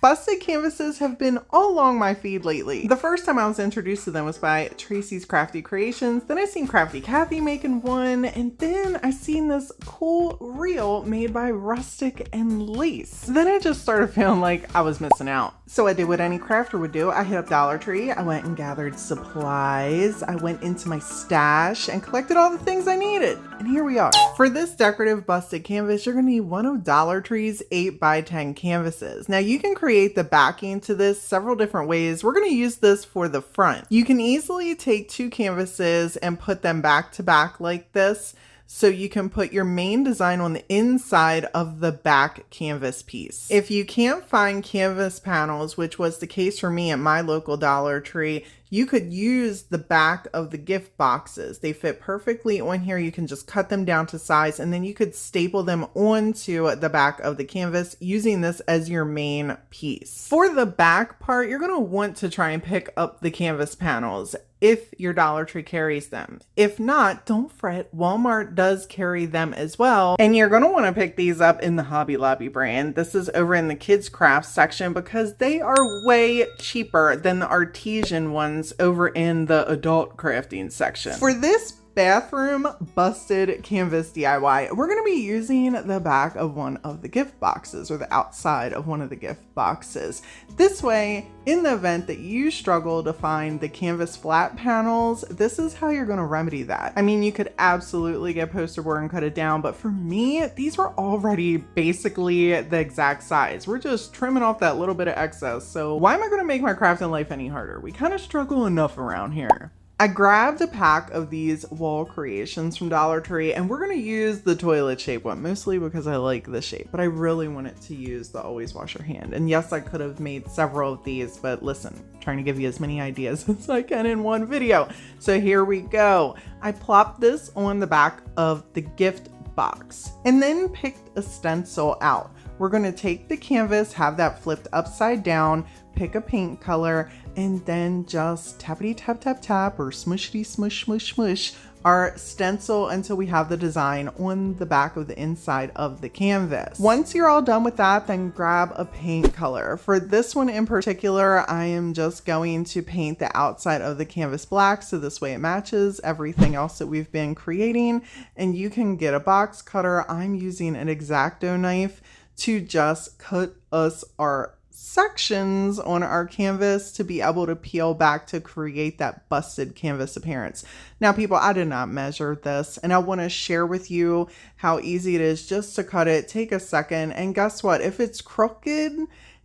Busted canvases have been all along my feed lately. The first time I was introduced to them was by Tracy's Crafty Creations. Then I seen Crafty Kathy making one, and then I seen this cool reel made by Rustic and Lace. Then I just started feeling like I was missing out. So I did what any crafter would do. I hit up Dollar Tree. I went and gathered supplies. I went into my stash and collected all the things I needed. And here we are. For this decorative busted canvas, you're gonna need one of Dollar Tree's 8x10 canvases. Now you can create the backing to this several different ways. We're gonna use this for the front. You can easily take two canvases and put them back to back like this, so you can put your main design on the inside of the back canvas piece. If you can't find canvas panels, which was the case for me at my local Dollar Tree, you could use the back of the gift boxes. They fit perfectly on here. You can just cut them down to size, and then you could staple them onto the back of the canvas using this as your main piece. For the back part, you're gonna want to try and pick up the canvas panels if your Dollar Tree carries them. If not, don't fret, Walmart does carry them as well. And you're gonna wanna pick these up in the Hobby Lobby brand. This is over in the kids craft section because they are way cheaper than the artesian ones over in the adult crafting section. For this bathroom busted canvas DIY, we're going to be using the back of one of the gift boxes, or the outside of one of the gift boxes. This way, in the event that you struggle to find the canvas flat panels, this is how you're going to remedy that. I mean, you could absolutely get poster board and cut it down, but for me, these were already basically the exact size. We're just trimming off that little bit of excess. So why am I going to make my crafting life any harder? We kind of struggle enough around here. I grabbed a pack of these wall creations from Dollar Tree, and we're going to use the toilet shape one, mostly because I like the shape, but I really wanted to use the always wash your hand. And yes, I could have made several of these, but listen, I'm trying to give you as many ideas as I can in one video. So here we go. I plopped this on the back of the gift box and then picked a stencil out. We're going to take the canvas, have that flipped upside down, pick a paint color, and then just tappity tap tap tap, or smushity smush smush smush our stencil until we have the design on the back of the inside of the canvas. Once you're all done with that, then grab a paint color. For this one in particular, I am just going to paint the outside of the canvas black, so this way it matches everything else that we've been creating. And you can get a box cutter. I'm using an X-Acto knife to just cut us our sections on our canvas to be able to peel back to create that busted canvas appearance. Now people, I did not measure this, and I want to share with you how easy it is just to cut it. Take a second, and guess what? If it's crooked,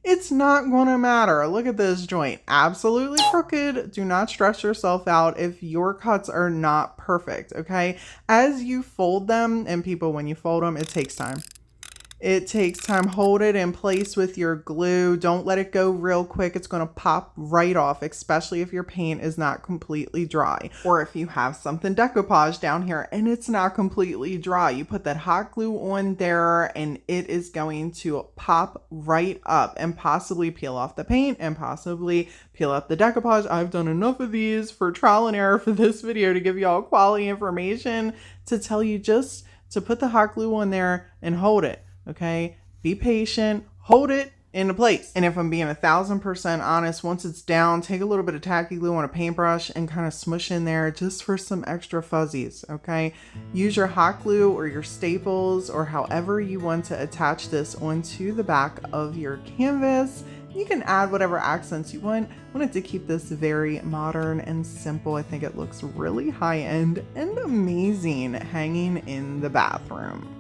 it's not gonna matter. Look at this joint, absolutely crooked. Do not stress yourself out if your cuts are not perfect, okay? As you fold them, and people, when you fold them, it takes time. It takes time. Hold it in place with your glue. Don't let it go real quick. It's going to pop right off, especially if your paint is not completely dry. Or if you have something decoupage down here and it's not completely dry, you put that hot glue on there and it is going to pop right up and possibly peel off the paint and possibly peel up the decoupage. I've done enough of these for trial and error for this video to give you all quality information to tell you just to put the hot glue on there and hold it. Okay, be patient, hold it into place. And if I'm being 1000% honest, once it's down, take a little bit of tacky glue on a paintbrush and kind of smush in there just for some extra fuzzies. Okay, use your hot glue or your staples or however you want to attach this onto the back of your canvas. You can add whatever accents you want. I wanted to keep this very modern and simple. I think it looks really high-end and amazing hanging in the bathroom.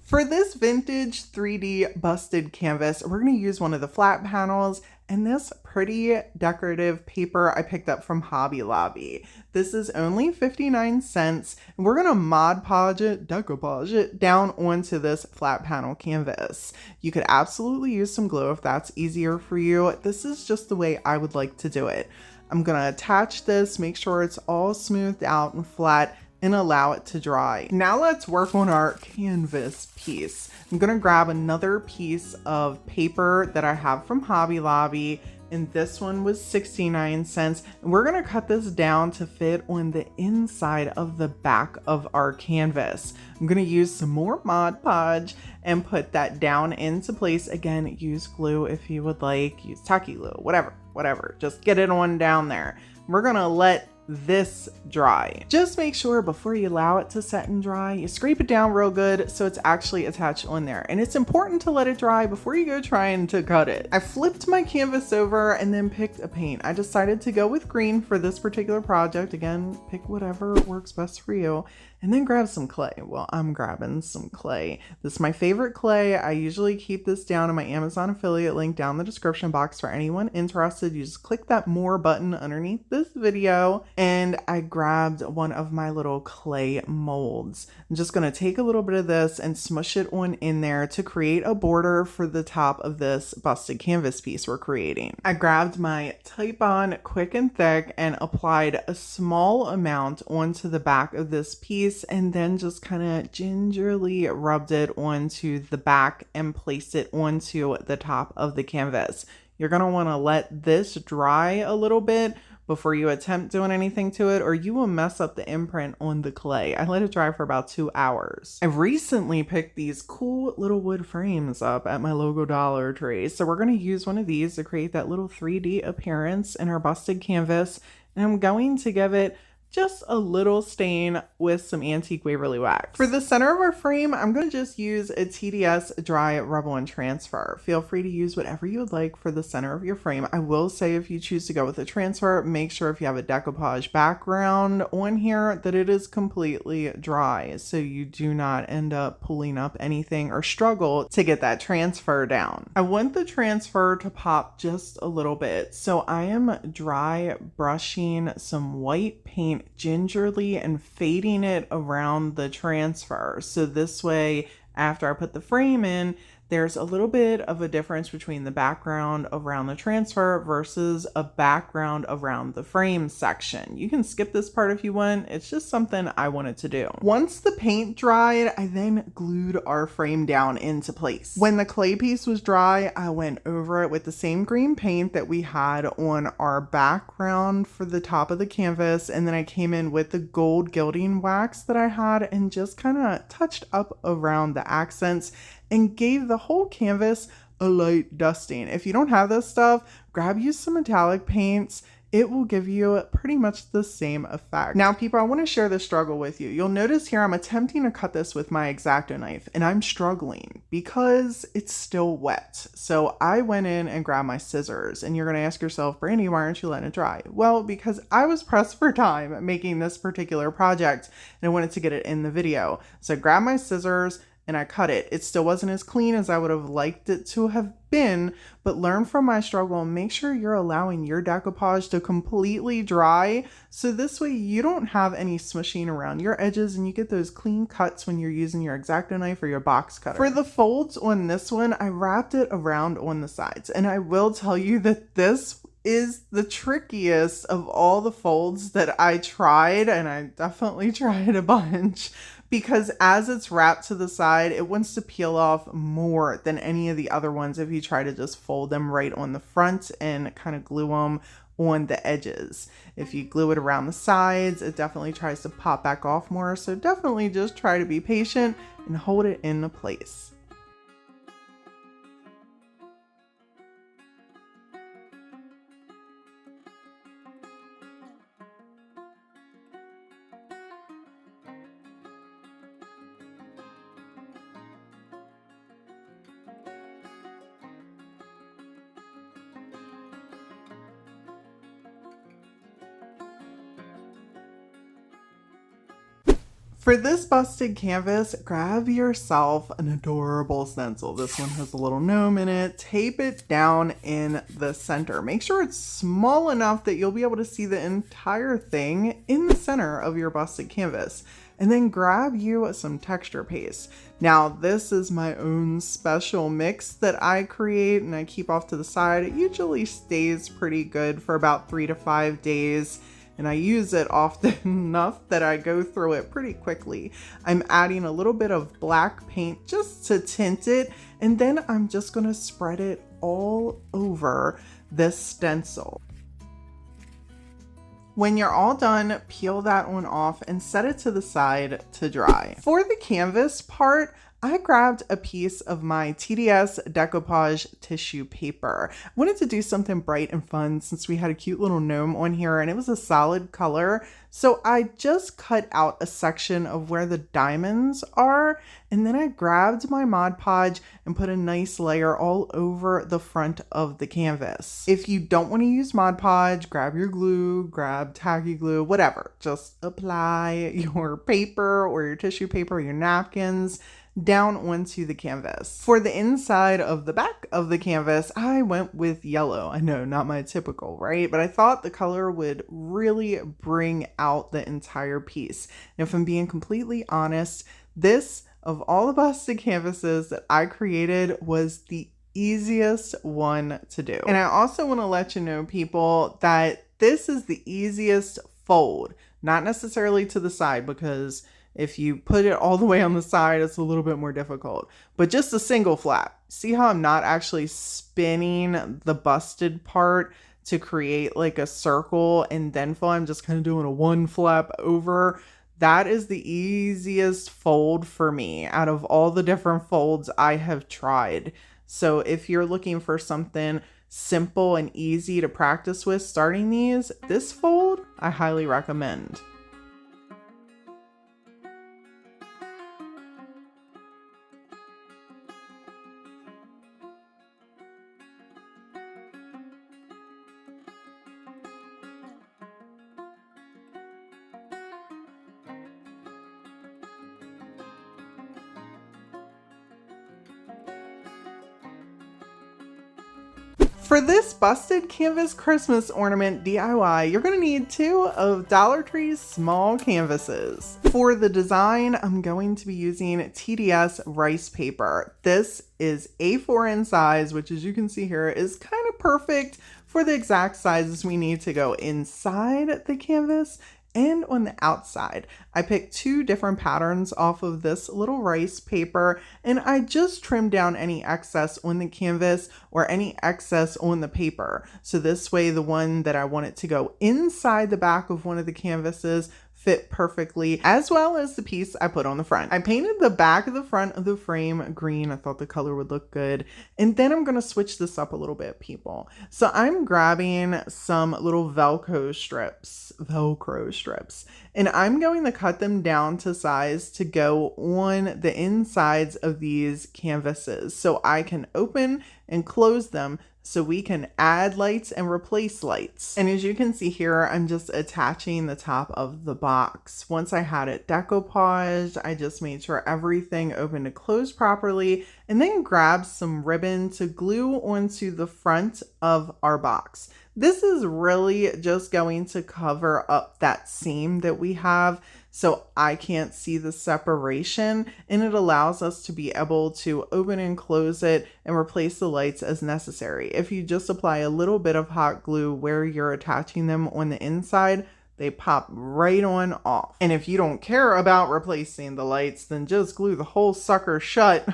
For this vintage 3D busted canvas, we're going to use one of the flat panels and this pretty decorative paper I picked up from Hobby Lobby. This is only 59 cents, and we're going to Mod Podge it, decoupage it down onto this flat panel canvas. You could absolutely use some glue if that's easier for you. This is just the way I would like to do it. I'm going to attach this, make sure it's all smoothed out and flat, and allow it to dry. Now let's work on our canvas piece. I'm gonna grab another piece of paper that I have from Hobby Lobby, and this one was 69 cents. And we're gonna cut this down to fit on the inside of the back of our canvas. I'm gonna use some more Mod Podge and put that down into place. Again, use glue if you would like, use tacky glue, whatever, just get it on down there. We're gonna let this dry. Just make sure before you allow it to set and dry, you scrape it down real good so it's actually attached on there. And it's important to let it dry before you go trying to cut it. I flipped my canvas over and then picked a paint. I decided to go with green for this particular project. Again, pick whatever works best for you. And then grab some clay. Well, I'm grabbing some clay. This is my favorite clay. I usually keep this down in my Amazon affiliate link down in the description box for anyone interested. You just click that more button underneath this video. And I grabbed one of my little clay molds. I'm just gonna take a little bit of this and smush it on in there to create a border for the top of this busted canvas piece we're creating. I grabbed my Type On Quick and Thick and applied a small amount onto the back of this piece, and then just kind of gingerly rubbed it onto the back and placed it onto the top of the canvas. You're going to want to let this dry a little bit before you attempt doing anything to it, or you will mess up the imprint on the clay. I let it dry for about 2 hours. I recently picked these cool little wood frames up at my local Dollar Tree. So we're going to use one of these to create that little 3D appearance in our busted canvas. And I'm going to give it just a little stain with some antique Waverly wax. For the center of our frame, I'm going to just use a TDS dry rubble and transfer. Feel free to use whatever you would like for the center of your frame. I will say if you choose to go with a transfer, make sure if you have a decoupage background on here that it is completely dry so you do not end up pulling up anything or struggle to get that transfer down. I want the transfer to pop just a little bit, so I am dry brushing some white paint gingerly and fading it around the transfer. So this way, after I put the frame in, there's a little bit of a difference between the background around the transfer versus a background around the frame section. You can skip this part if you want. It's just something I wanted to do. Once the paint dried, I then glued our frame down into place. When the clay piece was dry, I went over it with the same green paint that we had on our background for the top of the canvas. And then I came in with the gold gilding wax that I had and just kind of touched up around the accents and gave the whole canvas a light dusting. If you don't have this stuff, grab you some metallic paints. It will give you pretty much the same effect. Now, people, I want to share this struggle with you. You'll notice here I'm attempting to cut this with my X-Acto knife, and I'm struggling because it's still wet. So I went in and grabbed my scissors, and you're going to ask yourself, Brandy, why aren't you letting it dry? Well, because I was pressed for time making this particular project, and I wanted to get it in the video. So I grabbed my scissors and I cut it. It still wasn't as clean as I would have liked it to have been, but learn from my struggle and make sure you're allowing your decoupage to completely dry. So this way you don't have any smushing around your edges and you get those clean cuts when you're using your X-Acto knife or your box cutter. For the folds on this one, I wrapped it around on the sides. And I will tell you that this is the trickiest of all the folds that I tried, and I definitely tried a bunch. Because as it's wrapped to the side, it wants to peel off more than any of the other ones if you try to just fold them right on the front and kind of glue them on the edges. If you glue it around the sides, it definitely tries to pop back off more. So definitely just try to be patient and hold it in place. For this busted canvas, grab yourself an adorable stencil. This one has a little gnome in it. Tape it down in the center. Make sure it's small enough that you'll be able to see the entire thing in the center of your busted canvas. And then grab you some texture paste. Now, this is my own special mix that I create and I keep off to the side. It usually stays pretty good for about 3 to 5 days. and I use it often enough that I go through it pretty quickly. I'm adding a little bit of black paint just to tint it, and then I'm just gonna spread it all over this stencil. When you're all done, peel that one off and set it to the side to dry. For the canvas part, I grabbed a piece of my TDS Decoupage tissue paper. I wanted to do something bright and fun since we had a cute little gnome on here and it was a solid color. So I just cut out a section of where the diamonds are, and then I grabbed my Mod Podge and put a nice layer all over the front of the canvas. If you don't want to use Mod Podge, grab your glue, grab tacky glue, whatever. Just apply your paper or your tissue paper or your napkins down onto the canvas. For the inside of the back of the canvas, I went with yellow. I know, not my typical, right? But I thought the color would really bring out the entire piece. And if I'm being completely honest, this, of all the busted canvases that I created, was the easiest one to do. And I also want to let you know, people, that this is the easiest fold, not necessarily to the side, because if you put it all the way on the side, it's a little bit more difficult, but just a single flap. See how I'm not actually spinning the busted part to create like a circle and then fold? I'm just kind of doing a one flap over. That is the easiest fold for me out of all the different folds I have tried. So if you're looking for something simple and easy to practice with starting these, this fold I highly recommend. For this busted canvas Christmas ornament DIY, you're going to need 2 of Dollar Tree's small canvases. For the design, I'm going to be using TDS rice paper. This is A4 in size, which as you can see here is kind of perfect for the exact sizes we need to go inside the canvas and on the outside. I picked 2 different patterns off of this little rice paper, and I just trimmed down any excess on the canvas or any excess on the paper. So this way, the one that I want it to go inside the back of one of the canvases fit perfectly, as well as the piece I put on the front. I painted the back of the front of the frame green. I thought the color would look good. And then I'm going to switch this up a little bit, people. So I'm grabbing some little Velcro strips, and I'm going to cut them down to size to go on the insides of these canvases so I can open and close them so we can add lights and replace lights. And as you can see here, I'm just attaching the top of the box. Once I had it decoupaged, I just made sure everything opened and closed properly, and then grabbed some ribbon to glue onto the front of our box. This is really just going to cover up that seam that we have so I can't see the separation, and it allows us to be able to open and close it and replace the lights as necessary. If you just apply a little bit of hot glue where you're attaching them on the inside, they pop right on off. And if you don't care about replacing the lights, then just glue the whole sucker shut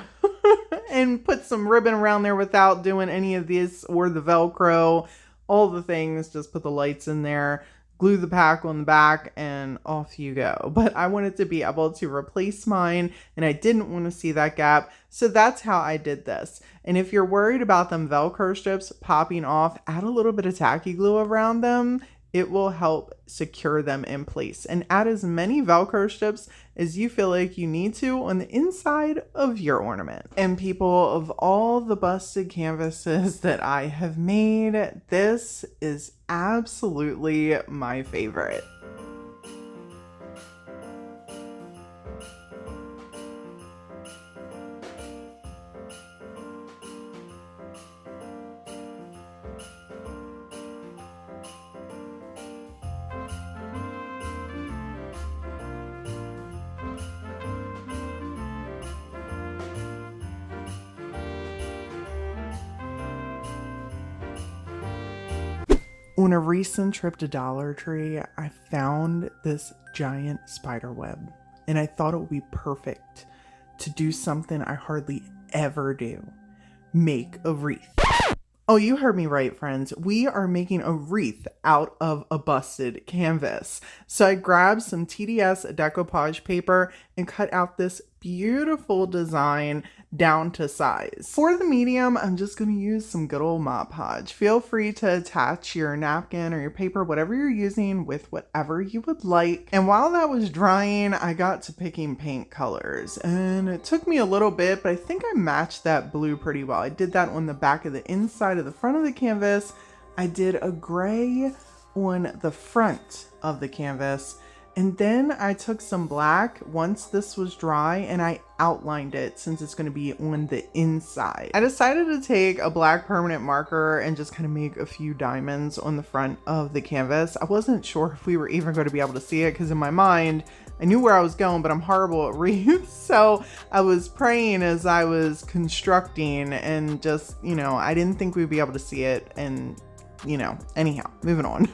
and put some ribbon around there without doing any of this or the Velcro, all the things. Just put the lights in there, glue the pack on the back, and off you go. But I wanted to be able to replace mine, and I didn't want to see that gap. So that's how I did this. And if you're worried about them Velcro strips popping off, add a little bit of tacky glue around them. It will help secure them in place. And add as many Velcro strips as you feel like you need to on the inside of your ornament. And people, of all the busted canvases that I have made, this is absolutely my favorite. On a recent trip to Dollar Tree, I found this giant spider web, and I thought it would be perfect to do something I hardly ever do: make a wreath. Oh, you heard me right, friends. We are making a wreath out of a busted canvas. So I grabbed some TDS Decoupage Paper and cut out this beautiful design down to size. For the medium, I'm just going to use some good old Mod Podge. Feel free to attach your napkin or your paper, whatever you're using, with whatever you would like. And while that was drying, I got to picking paint colors. And it took me a little bit, but I think I matched that blue pretty well. I did that on the back of the inside of the front of the canvas. I did a gray on the front of the canvas. And then I took some black once this was dry and I outlined it since it's going to be on the inside. I decided to take a black permanent marker and just kind of make a few diamonds on the front of the canvas. I wasn't sure if we were even going to be able to see it because in my mind, I knew where I was going, but I'm horrible at wreaths. So I was praying as I was constructing and just, you know, I didn't think we'd be able to see it. And you know, anyhow, moving on.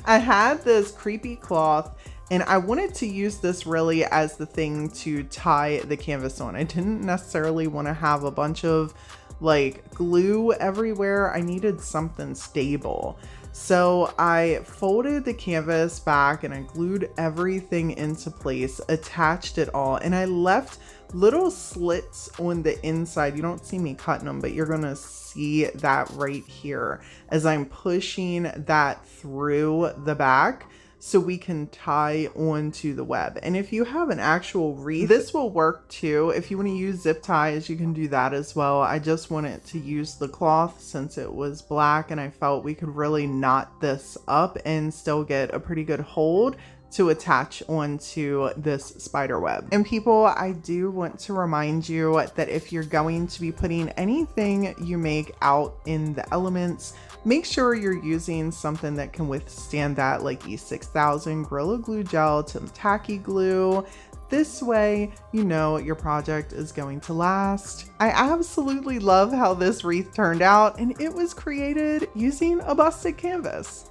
I had this creepy cloth and I wanted to use this really as the thing to tie the canvas on. I didn't necessarily want to have a bunch of like glue everywhere. I needed something stable. So I folded the canvas back and I glued everything into place, attached it all, and I left little slits on the inside. You don't see me cutting them, but you're gonna see that right here as I'm pushing that through the back so we can tie onto the web. And if you have an actual wreath, this will work too. If you want to use zip ties, you can do that as well. I just wanted to use the cloth since it was black and I felt we could really knot this up and still get a pretty good hold to attach onto this spider web. And people, I do want to remind you that if you're going to be putting anything you make out in the elements, make sure you're using something that can withstand that, like E6000 Gorilla Glue Gel to tacky glue. This way, you know your project is going to last. I absolutely love how this wreath turned out, and it was created using a busted canvas.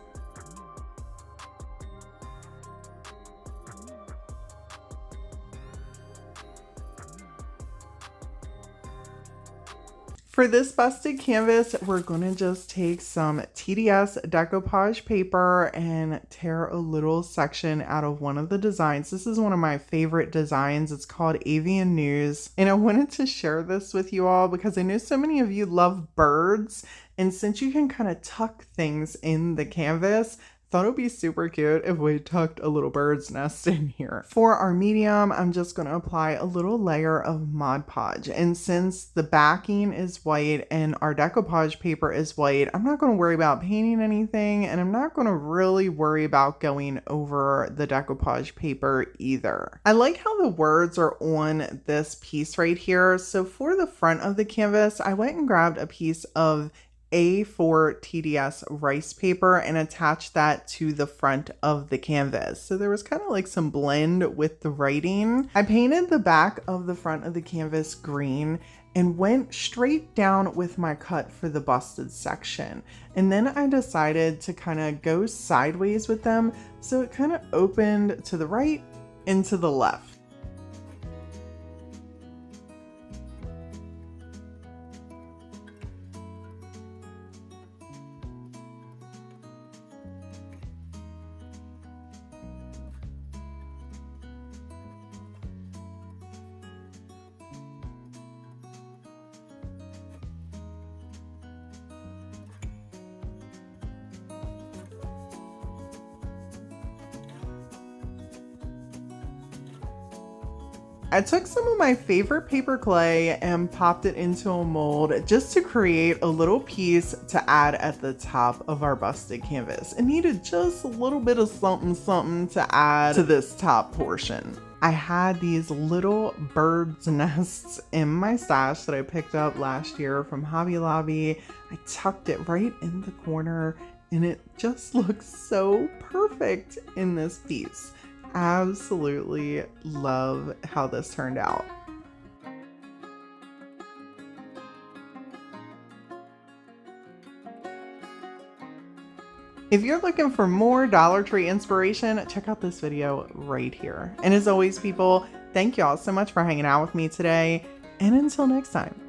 For this busted canvas, we're gonna just take some TDS Decoupage Paper and tear a little section out of one of the designs. This is one of my favorite designs. It's called Avian News. And I wanted to share this with you all because I know so many of you love birds. And since you can kind of tuck things in the canvas, thought it would be super cute if we tucked a little bird's nest in here. For our medium, I'm just going to apply a little layer of Mod Podge. And since the backing is white and our decoupage paper is white, I'm not going to worry about painting anything, and I'm not going to really worry about going over the decoupage paper either. I like how the words are on this piece right here. So for the front of the canvas, I went and grabbed a piece of A4 TDS rice paper and attach that to the front of the canvas. So there was kind of like some blend with the writing. I painted the back of the front of the canvas green and went straight down with my cut for the busted section. And then I decided to kind of go sideways with them. So it kind of opened to the right and to the left. I took some of my favorite paper clay and popped it into a mold just to create a little piece to add at the top of our busted canvas. It needed just a little bit of something to add to this top portion. I had these little bird's nests in my stash that I picked up last year from Hobby Lobby. I tucked it right in the corner and it just looks so perfect in this piece. Absolutely love how this turned out. If you're looking for more Dollar Tree inspiration, check out this video right here. And as always, people, thank y'all so much for hanging out with me today. And until next time.